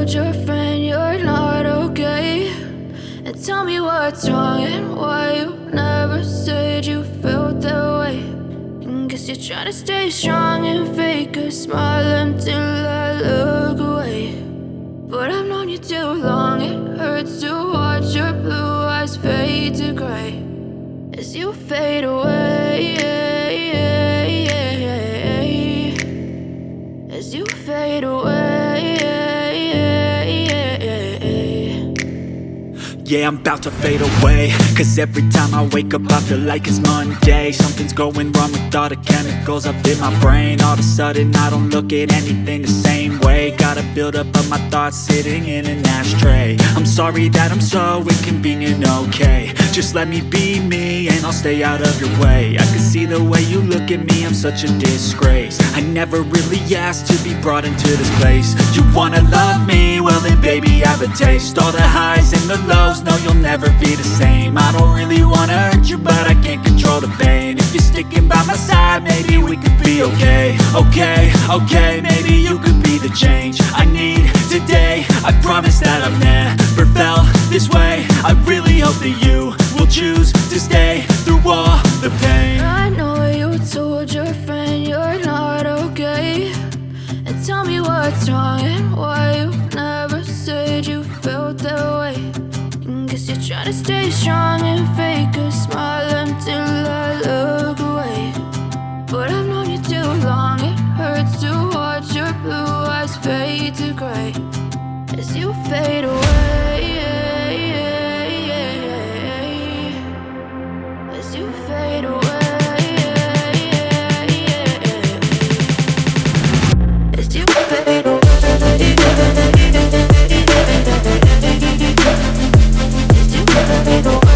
told your friend you're not okay? And tell me what's wrong and why you never said you felt that way. And guess you're trying to stay strong and fake a smile until I look away. But I've known you too long, it hurts to watch your blue eyes fade to gray as you fade away, as you fade away. Yeah, I'm about to fade away, cause every time I wake up I feel like it's Monday. Something's going wrong with all the chemicals up in my brain. All of a sudden I don't look at anything the same way. Got a build up of my thoughts sitting in an ashtray. I'm sorry that I'm so inconvenient, okay? Just let me be me and I'll stay out of your way. I can see the way you look at me, I'm such a disgrace. I never really asked to be brought into this place. You wanna love me? Well then baby, have a taste. All the highs and the lows, no, you'll never be the same. I don't really wanna hurt you, but I can't control the pain. If you're sticking by my side, maybe we could be okay. Okay, maybe you could be the change I need today. I promise that I've never felt this way. I really hope that you will choose to stay through all the pain. I know you told your friend you're not okay. And tell me what's wrong and why you never said you felt that way. And guess you're trying to stay strong and fake a smile until I look away. But I've known you too long, it hurts to watch your blue eyes fade to gray as you fade away, as you fade away. As you fade away, as you fade away.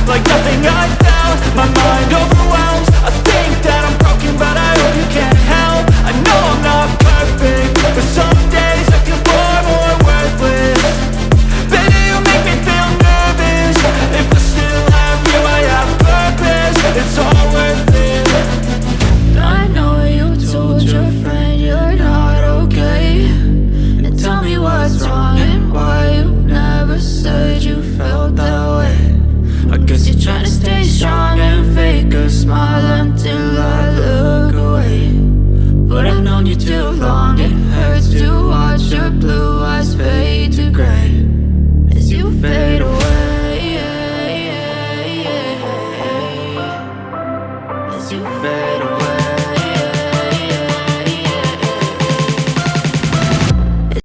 Like nothing I found, my mind overwhelms. I think that I'm broken, but I hope you can't help. I know I'm not perfect, but some days I feel far more worthless. Baby, you make me feel nervous. If I still have you, I have purpose. It's all worth it. I know you told your friend you're not okay. And tell me what's wrong and why you never said you felt that way. I guess you're trying to stay strong and fake a smile until I look away. But I've known you too long, it hurts to watch your blue eyes fade to gray as you fade away, as you fade away.